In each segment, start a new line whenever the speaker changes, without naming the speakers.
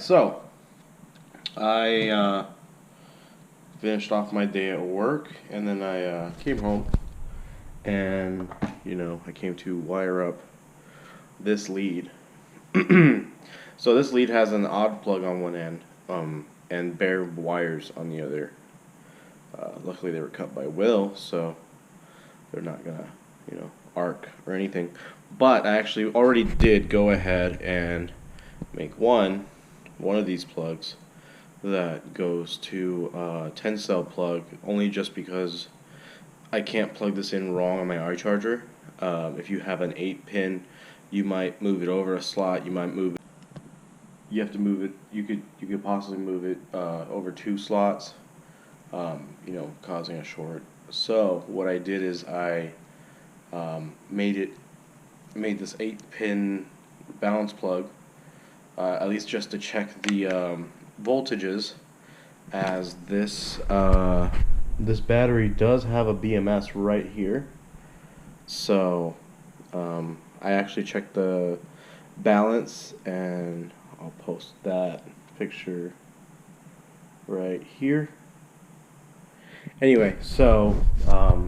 so I finished off my day at work, and then I came home, and I came to wire up this lead. So this lead has an odd plug on one end, and bare wires on the other. Luckily, they were cut by will, so they're not gonna, arc or anything. But I actually already did go ahead and make one of these plugs that goes to a 10 cell plug, only just because I can't plug this in wrong on my iCharger. If you have an 8-pin, you might move it over a slot. You have to move it. You could possibly move it over 2 slots, causing a short. So what I did is I made this 8-pin balance plug, at least just to check the voltages, as this battery does have a BMS right here. So I actually checked the balance, and I'll post that picture right here. Anyway, so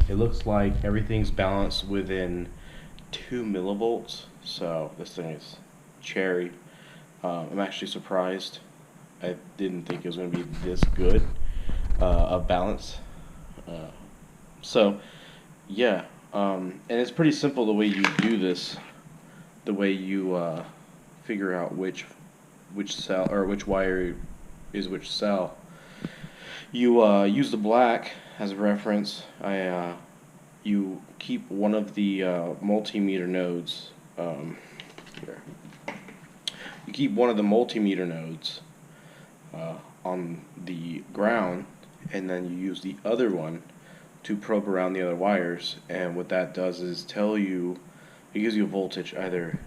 it looks like everything's balanced within 2 millivolts. So this thing is cherry. I'm actually surprised. I didn't think it was going to be this good of balance. So yeah, and it's pretty simple the way you do this. The way you figure out which cell or which wire is which cell. You use the black as a reference. You keep one of the multimeter nodes. Here. You keep one of the multimeter nodes on the ground, and then you use the other one to probe around the other wires. And what that does is it gives you a voltage either.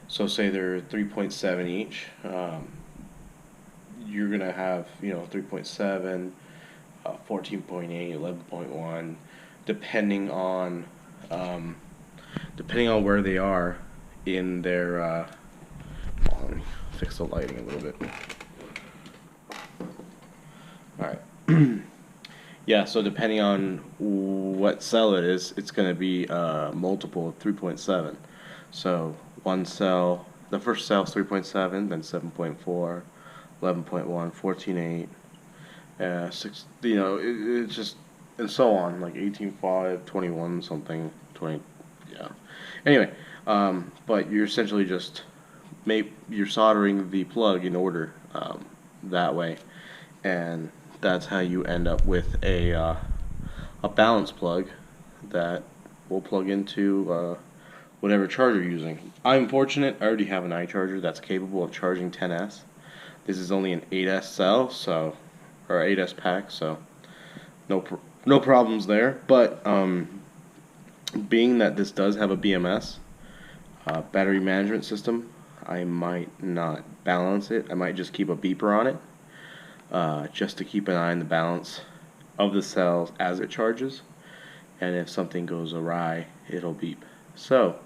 So say they're 3.7 each. You're gonna have 3.7, 14.8, 11.1, depending on where they are in their. Let me fix the lighting a little bit. All right. Yeah. So depending on what cell it is, it's gonna be a multiple of 3.7. So one cell, the first cell is 3.7, then 7.4. 11.1, 14.8, 6, it's just, and so on, like 18.5, 21 something, 20, yeah. Anyway, but you're essentially just you're soldering the plug in order that way, and that's how you end up with a balance plug that will plug into whatever charger you're using. I'm fortunate, I already have an iCharger that's capable of charging 10S. This is only an 8S cell, or 8S pack, so no problems there. But being that this does have a BMS, battery management system, I might not balance it. I might just keep a beeper on it, just to keep an eye on the balance of the cells as it charges. And if something goes awry, it'll beep. So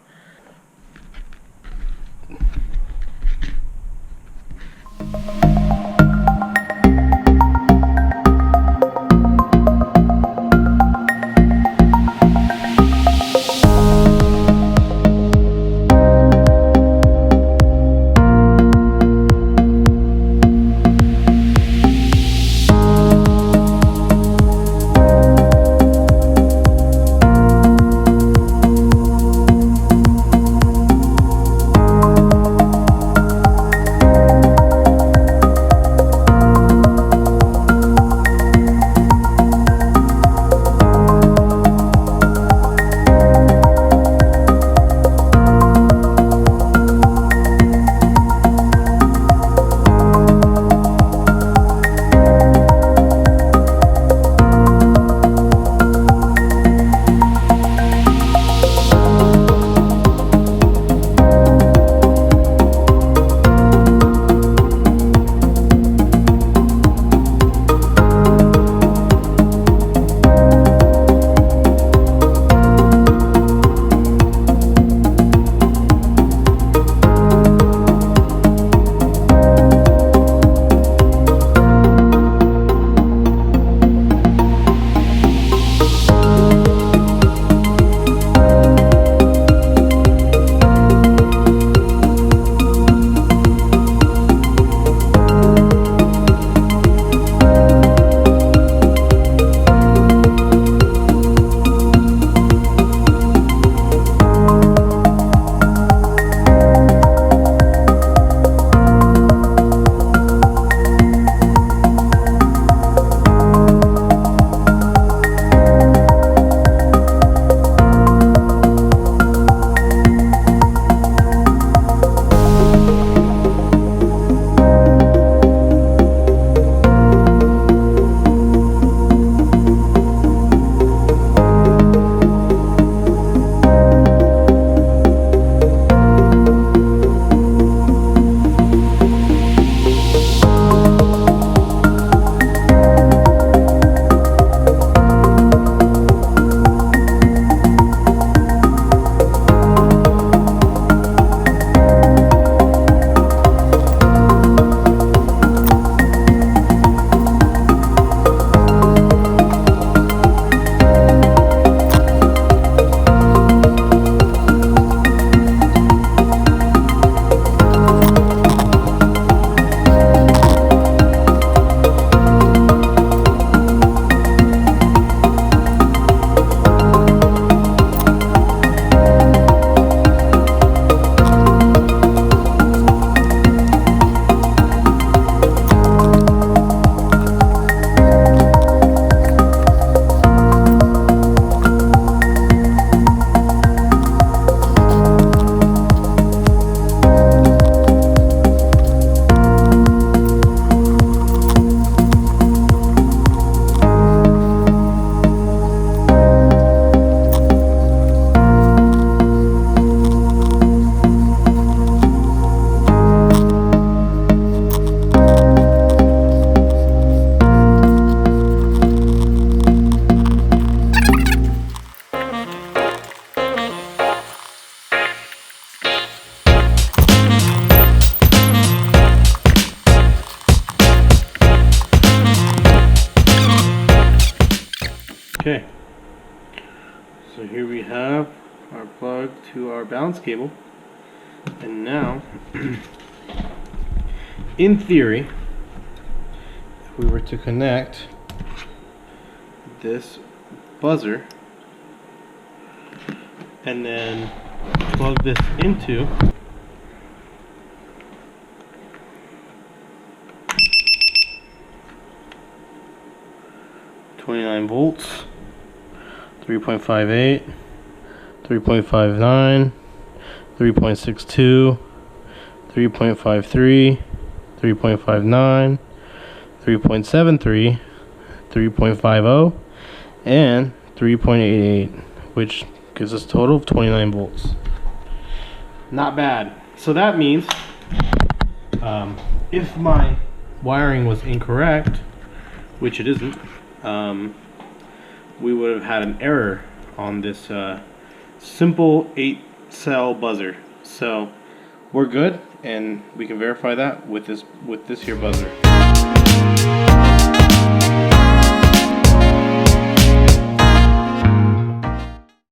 Okay, so here we have our plug to our balance cable, and now in theory, if we were to connect this buzzer and then plug this into volts, 3.58, 3.59, 3.62, 3.53, 3.59, 3.73, 3.50, and 3.88, which gives us a total of 29 volts. Not bad. So that means if my wiring was incorrect, which it isn't, we would have had an error on this simple 8-cell buzzer. So we're good, and we can verify that with this here buzzer.